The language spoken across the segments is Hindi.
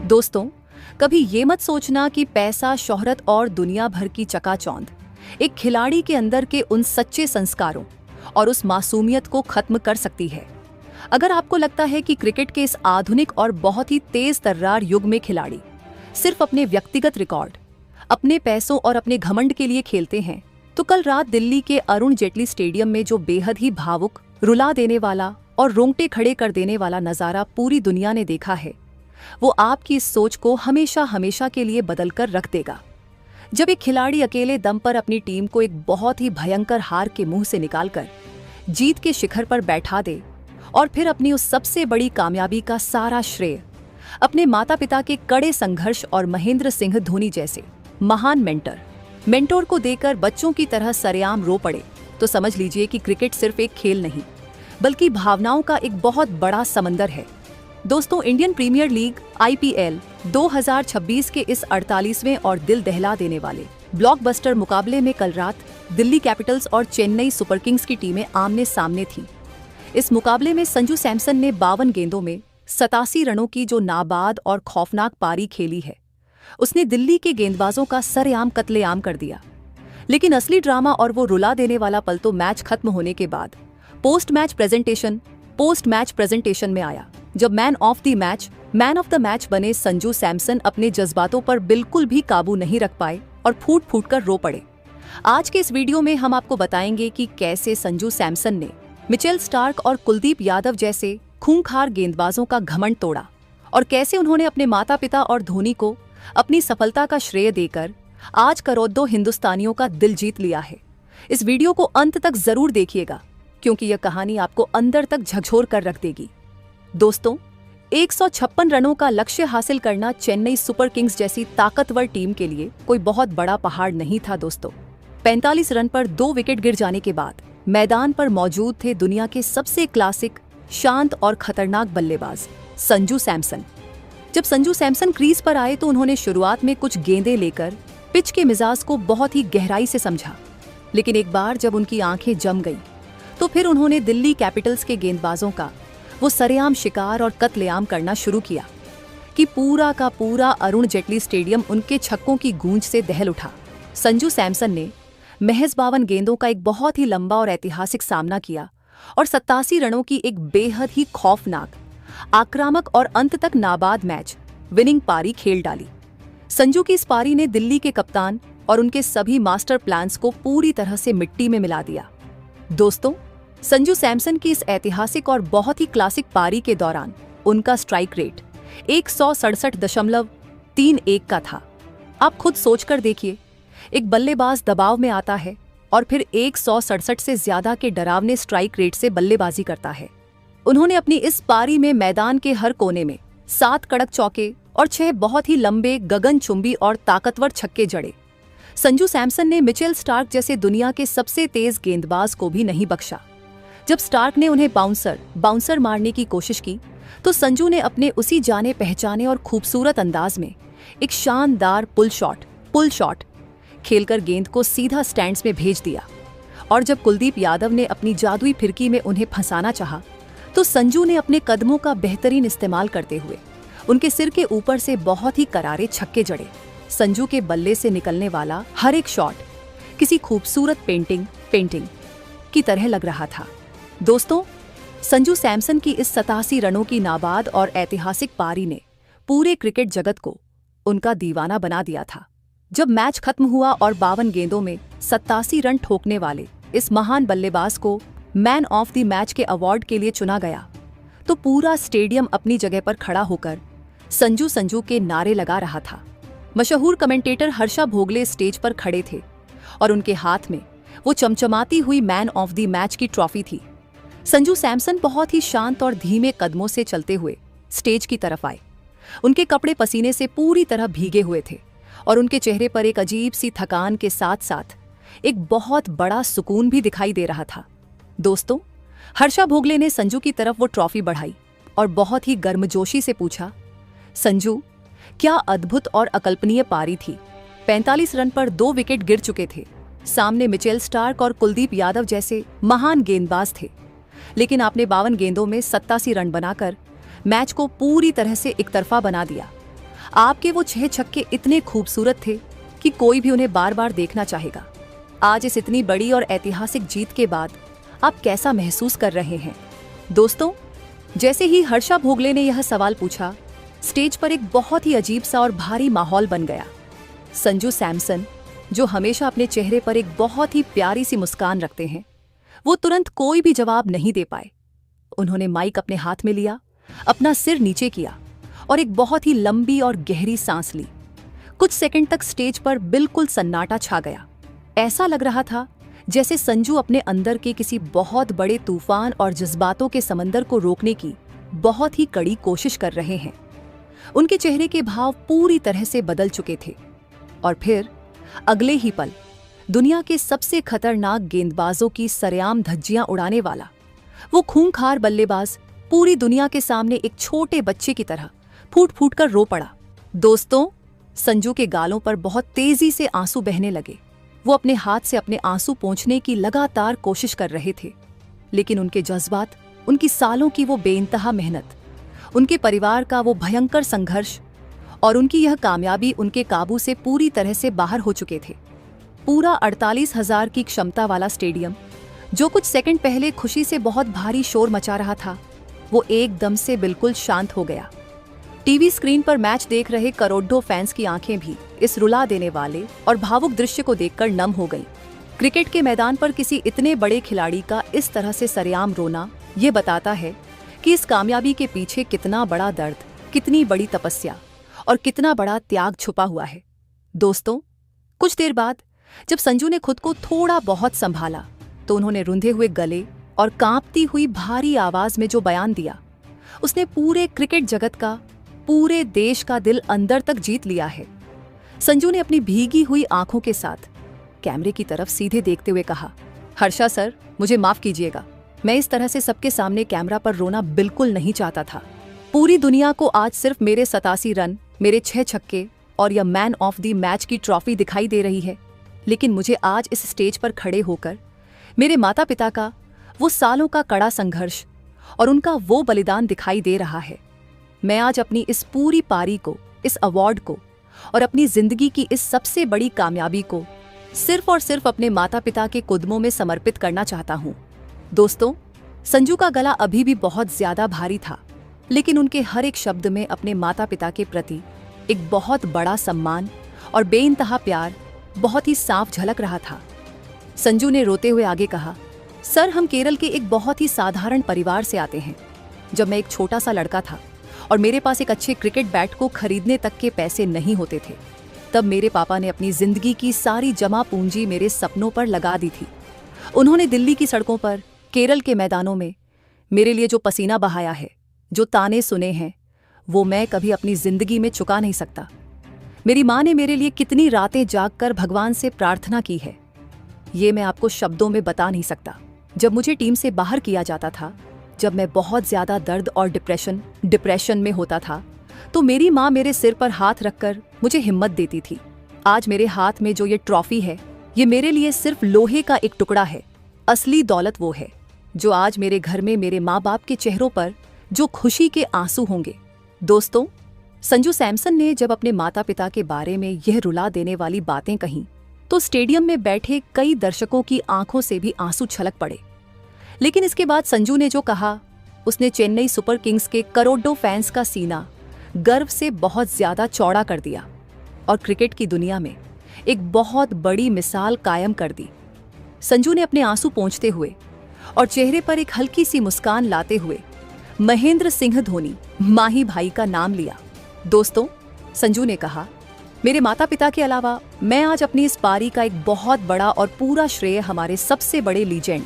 दोस्तों, कभी ये मत सोचना कि पैसा, शोहरत और दुनिया भर की चकाचौंध एक खिलाड़ी के अंदर के उन सच्चे संस्कारों और उस मासूमियत को खत्म कर सकती है। अगर आपको लगता है कि क्रिकेट के इस आधुनिक और बहुत ही तेज तर्रार युग में खिलाड़ी सिर्फ अपने व्यक्तिगत रिकॉर्ड, अपने पैसों और अपने घमंड के लिए खेलते हैं, तो कल रात दिल्ली के अरुण जेटली स्टेडियम में जो बेहद ही भावुक, रुला देने वाला और रोंगटे खड़े कर देने वाला नजारा पूरी दुनिया ने देखा है, वो आपकी इस सोच को हमेशा हमेशा के लिए बदल कर रख देगा। जब एक खिलाड़ी अकेले दम पर अपनी टीम को एक बहुत ही भयंकर हार के मुंह से निकालकर जीत के शिखर पर बैठा दे और फिर अपनी उस सबसे बड़ी कामयाबी का सारा श्रेय अपने माता पिता के कड़े संघर्ष और महेंद्र सिंह धोनी जैसे महान मेंटोर को देकर बच्चों की तरह सरेआम रो पड़े, तो समझ लीजिए कि क्रिकेट सिर्फ एक खेल नहीं बल्कि भावनाओं का एक बहुत बड़ा समंदर है। दोस्तों, इंडियन प्रीमियर लीग IPL 2026 के इस 48वें और दिल दहला देने वाले ब्लॉकबस्टर मुकाबले में कल रात दिल्ली कैपिटल्स और चेन्नई सुपर किंग्स की टीमें आमने सामने थीं। इस मुकाबले में संजू सैमसन ने 52 गेंदों में 87 रनों की जो नाबाद और खौफनाक पारी खेली है, उसने दिल्ली के गेंदबाजों का सरेआम कत्लेआम कर दिया। लेकिन असली ड्रामा और वो रुला देने वाला पल तो मैच खत्म होने के बाद पोस्ट मैच प्रेजेंटेशन में आया, जब मैन ऑफ द मैच बने संजू सैमसन अपने जज्बातों पर बिल्कुल भी काबू नहीं रख पाए और फूट फूट कर रो पड़े। आज के इस वीडियो में हम आपको बताएंगे कि कैसे संजू सैमसन ने मिचेल स्टार्क और कुलदीप यादव जैसे खूंखार गेंदबाजों का घमंड तोड़ा और कैसे उन्होंने अपने माता पिता और धोनी को अपनी सफलता का श्रेय देकर आज करोड़ों हिंदुस्तानियों का दिल जीत लिया है। इस वीडियो को अंत तक जरूर देखिएगा, क्योंकि यह कहानी आपको अंदर तक झकझोर कर रख देगी। दोस्तों, 156 रनों का लक्ष्य हासिल करना चेन्नई सुपर किंग्स जैसी ताकतवर टीम के लिए कोई बहुत बड़ा पहाड़ नहीं था। दोस्तों, 45 रन पर 2 विकेट गिर जाने के बाद मैदान पर मौजूद थे दुनिया के सबसे क्लासिक, शांत और खतरनाक बल्लेबाज संजू सैमसन। जब संजू सैमसन क्रीज पर आए तो उन्होंने शुरुआत में कुछ गेंदें लेकर पिच के मिजाज को बहुत ही गहराई से समझा, लेकिन एक बार जब उनकी आंखें जम गईं, तो फिर उन्होंने दिल्ली कैपिटल्स के गेंदबाजों का वो सरेआम शिकार और कत्लेआम करना शुरू किया कि पूरा का पूरा अरुण जेटली स्टेडियम उनके छक्कों की गूंज से दहल उठा। संजू सैमसन ने महज 52 गेंदों का एक बहुत ही लंबा और ऐतिहासिक सामना किया और 87 रनों की एक बेहद ही खौफनाक, आक्रामक और अंत तक नाबाद मैच विनिंग पारी खेल डाली। संजू की इस पारी ने दिल्ली के कप्तान और उनके सभी मास्टर प्लान्स को पूरी तरह से मिट्टी में मिला दिया। दोस्तों, संजू सैमसन की इस ऐतिहासिक और बहुत ही क्लासिक पारी के दौरान उनका स्ट्राइक रेट 167.31 का था। आप खुद सोचकर देखिए, एक बल्लेबाज दबाव में आता है और फिर 167 से ज्यादा के डरावने स्ट्राइक रेट से बल्लेबाजी करता है। उन्होंने अपनी इस पारी में मैदान के हर कोने में 7 कड़क चौके और 6 बहुत ही लंबे, गगनचुंबी और ताकतवर छक्के जड़े। संजू सैमसन ने मिचेल स्टार्क जैसे दुनिया के सबसे तेज गेंदबाज को भी नहीं बख्शा। जब स्टार्क ने उन्हें बाउंसर मारने की कोशिश की, तो संजू ने अपने उसी जाने पहचाने और खूबसूरत अंदाज में एक शानदार पुल शॉट खेलकर गेंद को सीधा स्टैंड्स में भेज दिया। और जब कुलदीप यादव ने अपनी जादुई फिरकी में उन्हें फंसाना चाहा, तो संजू ने अपने कदमों का बेहतरीन इस्तेमाल करते हुए उनके सिर के ऊपर से बहुत ही करारे छक्के जड़े। संजू के बल्ले से निकलने वाला हर एक शॉट किसी खूबसूरत पेंटिंग की तरह लग रहा था। दोस्तों, संजू सैमसन की इस 87 रनों की नाबाद और ऐतिहासिक पारी ने पूरे क्रिकेट जगत को उनका दीवाना बना दिया था। जब मैच खत्म हुआ और 52 गेंदों में 87 रन ठोकने वाले इस महान बल्लेबाज को मैन ऑफ द मैच के अवार्ड के लिए चुना गया, तो पूरा स्टेडियम अपनी जगह पर खड़ा होकर संजू के नारे लगा रहा था। मशहूर कमेंटेटर हर्षा भोगले स्टेज पर खड़े थे और उनके हाथ में वो चमचमाती हुई मैन ऑफ द मैच की ट्रॉफी थी। संजू सैमसन बहुत ही शांत और धीमे कदमों से चलते हुए स्टेज की तरफ आए। उनके कपड़े पसीने से पूरी तरह भीगे हुए थे और उनके चेहरे पर एक अजीब सी थकान के साथ साथ एक बहुत बड़ा सुकून भी दिखाई दे रहा था। दोस्तों, हर्षा भोगले ने संजू की तरफ वो ट्रॉफी बढ़ाई और बहुत ही गर्मजोशी से पूछा, संजू, क्या अद्भुत और अकल्पनीय पारी थी। 45 रन पर 2 विकेट गिर चुके थे। सामने मिचेल स्टार्क और कुलदीप यादव जैसे महान गेंदबाज थे, लेकिन आपने 52 गेंदों में 87 रन बनाकर मैच को पूरी तरह से एकतरफा बना दिया। आपके वो 6 छक्के इतने खूबसूरत थे कि कोई भी उन्हें बार बार देखना चाहेगा। आज इस इतनी बड़ी और ऐतिहासिक जीत के बाद आप कैसा महसूस कर रहे हैं? दोस्तों, जैसे ही हर्षा भोगले ने यह सवाल पूछा, स्टेज पर एक बहुत ही अजीब सा और भारी माहौल बन गया। संजू सैमसन, जो हमेशा अपने चेहरे पर एक बहुत ही प्यारी सी मुस्कान रखते हैं, वो तुरंत कोई भी जवाब नहीं दे पाए। उन्होंने माइक अपने हाथ में लिया, अपना सिर नीचे किया और एक बहुत ही लंबी और गहरी सांस ली। कुछ सेकंड तक स्टेज पर बिल्कुल सन्नाटा छा गया। ऐसा लग रहा था जैसे संजू अपने अंदर के किसी बहुत बड़े तूफान और जज्बातों के समंदर को रोकने की बहुत ही कड़ी कोशिश कर रहे हैं। उनके चेहरे के भाव पूरी तरह से बदल चुके थे और फिर अगले ही पल दुनिया के सबसे खतरनाक गेंदबाजों की सरेआम धज्जियां उड़ाने वाला वो खूंखार बल्लेबाज पूरी दुनिया के सामने एक छोटे बच्चे की तरह फूट फूट कर रो पड़ा। दोस्तों, संजू के गालों पर बहुत तेजी से आंसू बहने लगे। वो अपने हाथ से अपने आंसू पोंछने की लगातार कोशिश कर रहे थे, लेकिन उनके जज्बात, उनकी सालों की वो बेइंतहा मेहनत, उनके परिवार का वो भयंकर संघर्ष और उनकी यह कामयाबी उनके काबू से पूरी तरह से बाहर हो चुके थे। पूरा 48,000 की क्षमता वाला स्टेडियम, जो कुछ सेकंड पहले खुशी से बहुत भारी शोर मचा रहा था, वो एकदम से बिल्कुल शांत हो गया। टीवी स्क्रीन पर मैच देख रहे करोड़ों फैंस की आंखें भी इस रुला देने वाले और भावुक दृश्य को देखकर नम हो गईं। क्रिकेट के मैदान पर किसी इतने बड़े खिलाड़ी का इस तरह से सरेआम रोना ये बताता है कि इस कामयाबी के पीछे कितना बड़ा दर्द, कितनी बड़ी तपस्या और कितना बड़ा त्याग छुपा हुआ है। दोस्तों, कुछ देर बाद जब संजू ने खुद को थोड़ा बहुत संभाला, तो उन्होंने रुंधे हुए गले और कांपती हुई भारी आवाज में जो बयान दिया, उसने पूरे क्रिकेट जगत का, पूरे देश का दिल अंदर तक जीत लिया है। संजू ने अपनी भीगी हुई आंखों के साथ कैमरे की तरफ सीधे देखते हुए कहा, हर्षा सर, मुझे माफ कीजिएगा। मैं इस तरह से सबके सामने कैमरा पर रोना बिल्कुल नहीं चाहता था। पूरी दुनिया को आज सिर्फ मेरे 87 रन, मेरे 6 छक्के और यह मैन ऑफ द मैच की ट्रॉफी दिखाई दे रही है, लेकिन मुझे आज इस स्टेज पर खड़े होकर मेरे माता पिता का वो सालों का कड़ा संघर्ष और उनका वो बलिदान दिखाई दे रहा है। मैं आज अपनी इस पूरी पारी को, इस अवार्ड को और अपनी जिंदगी की इस सबसे बड़ी कामयाबी को सिर्फ और सिर्फ अपने माता पिता के कदमों में समर्पित करना चाहता हूँ। दोस्तों, संजू का गला अभी भी बहुत ज्यादा भारी था, लेकिन उनके हर एक शब्द में अपने माता पिता के प्रति एक बहुत बड़ा सम्मान और बेइंतहा प्यार बहुत ही साफ झलक रहा था। संजू ने रोते हुए आगे कहा, सर, हम केरल के एक बहुत ही साधारण परिवार से आते हैं। जब मैं एक छोटा सा लड़का था और मेरे पास एक अच्छे क्रिकेट बैट को खरीदने तक के पैसे नहीं होते थे, तब मेरे पापा ने अपनी जिंदगी की सारी जमा पूंजी मेरे सपनों पर लगा दी थी। उन्होंने दिल्ली की सड़कों पर, केरल के मैदानों में मेरे लिए जो पसीना बहाया है, जो ताने सुने हैं, वो मैं कभी अपनी जिंदगी में चुका नहीं सकता। मेरी माँ ने मेरे लिए कितनी रातें जागकर भगवान से प्रार्थना की है, ये मैं आपको शब्दों में बता नहीं सकता। जब मुझे टीम से बाहर किया जाता था, जब मैं बहुत ज्यादा दर्द और डिप्रेशन में होता था, तो मेरी माँ मेरे सिर पर हाथ रखकर मुझे हिम्मत देती थी। आज मेरे हाथ में जो ये ट्रॉफी है, ये मेरे लिए सिर्फ लोहे का एक टुकड़ा है। असली दौलत वो है जो आज मेरे घर में मेरे माँ बाप के चेहरों पर जो खुशी के आंसू होंगे। दोस्तों, संजू सैमसन ने जब अपने माता पिता के बारे में यह रुला देने वाली बातें कहीं, तो स्टेडियम में बैठे कई दर्शकों की आंखों से भी आंसू छलक पड़े। लेकिन इसके बाद संजू ने जो कहा, उसने चेन्नई सुपर किंग्स के करोड़ों फैंस का सीना गर्व से बहुत ज्यादा चौड़ा कर दिया और क्रिकेट की दुनिया में एक बहुत बड़ी मिसाल कायम कर दी। संजू ने अपने आंसू पोंछते हुए और चेहरे पर एक हल्की सी मुस्कान लाते हुए महेंद्र सिंह धोनी, माही भाई का नाम लिया। दोस्तों, संजू ने कहा, मेरे माता पिता के अलावा मैं आज अपनी इस पारी का एक बहुत बड़ा और पूरा श्रेय हमारे सबसे बड़े लीजेंड,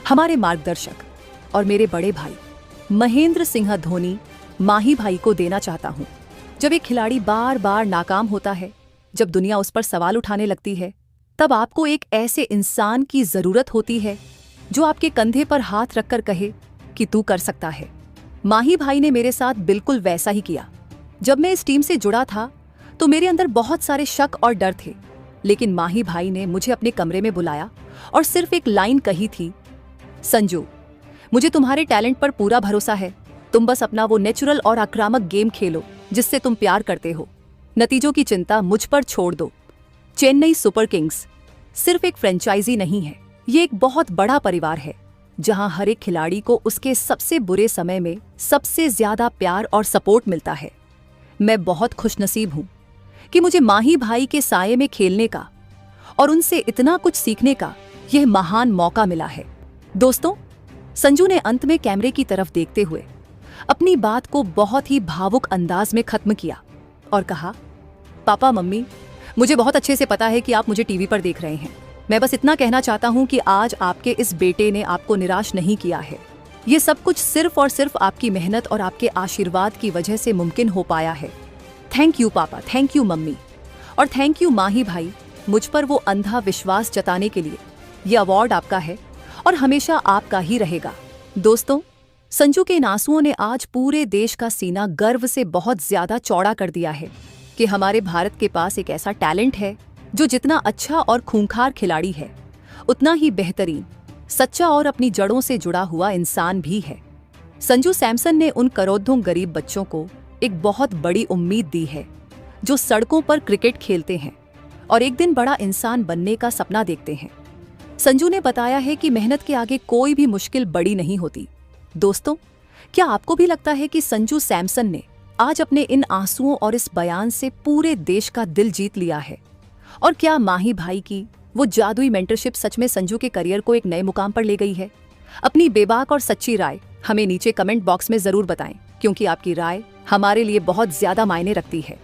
हमारे मार्गदर्शक और मेरे बड़े भाई महेंद्र सिंह धोनी, माही भाई को देना चाहता हूँ। जब एक खिलाड़ी बार बार नाकाम होता है, जब दुनिया उस पर सवाल उठाने लगती है, तब आपको एक ऐसे इंसान की जरूरत होती है जो आपके कंधे पर हाथ रखकर कहे कि तू कर सकता है। माही भाई ने मेरे साथ बिल्कुल वैसा ही किया। जब मैं इस टीम से जुड़ा था तो मेरे अंदर बहुत सारे शक और डर थे, लेकिन माही भाई ने मुझे अपने कमरे में बुलाया और सिर्फ एक लाइन कही थी, संजू, मुझे तुम्हारे टैलेंट पर पूरा भरोसा है। तुम बस अपना वो नेचुरल और आक्रामक गेम खेलो जिससे तुम प्यार करते हो। नतीजों की चिंता मुझ पर छोड़ दो। चेन्नई सुपर किंग्स सिर्फ एक फ्रेंचाइजी नहीं है, ये एक बहुत बड़ा परिवार है जहां हर एक खिलाड़ी को उसके सबसे बुरे समय में सबसे ज्यादा प्यार और सपोर्ट मिलता है। मैं बहुत खुशनसीब हूं कि मुझे माही भाई के साये में खेलने का और उनसे इतना कुछ सीखने का यह महान मौका मिला है। दोस्तों, संजू ने अंत में कैमरे की तरफ देखते हुए अपनी बात को बहुत ही भावुक अंदाज में खत्म किया और कहा, पापा मम्मी, मुझे बहुत अच्छे से पता है कि आप मुझे टीवी पर देख रहे हैं। मैं बस इतना कहना चाहता हूं कि आज आपके इस बेटे ने आपको निराश नहीं किया है। ये सब कुछ सिर्फ और सिर्फ आपकी मेहनत और आपके आशीर्वाद की वजह से मुमकिन हो पाया है। थैंक यू पापा, थैंक यू मम्मी, और थैंक यू माही भाई, मुझ पर वो अंधा विश्वास जताने के लिए। ये अवार्ड आपका है और हमेशा आपका ही रहेगा। दोस्तों, संजू के इन आंसुओं ने आज पूरे देश का सीना गर्व से बहुत ज्यादा चौड़ा कर दिया है कि हमारे भारत के पास एक ऐसा टैलेंट है जो जितना अच्छा और खूंखार खिलाड़ी है, उतना ही बेहतरीन, सच्चा और अपनी जड़ों से जुड़ा हुआ इंसान भी है। संजू सैमसन ने उन करोड़ों गरीब बच्चों को एक बहुत बड़ी उम्मीद दी है जो सड़कों पर क्रिकेट खेलते हैं और एक दिन बड़ा इंसान बनने का सपना देखते हैं। संजू ने बताया है कि मेहनत के आगे कोई भी मुश्किल बड़ी नहीं होती। दोस्तों, क्या आपको भी लगता है कि संजू सैमसन ने आज अपने इन आंसुओं और इस बयान से पूरे देश का दिल जीत लिया है? और क्या माही भाई की वो जादुई मेंटरशिप सच में संजू के करियर को एक नए मुकाम पर ले गई है? अपनी बेबाक और सच्ची राय हमें नीचे कमेंट बॉक्स में जरूर बताएं, क्योंकि आपकी राय हमारे लिए बहुत ज्यादा मायने रखती है।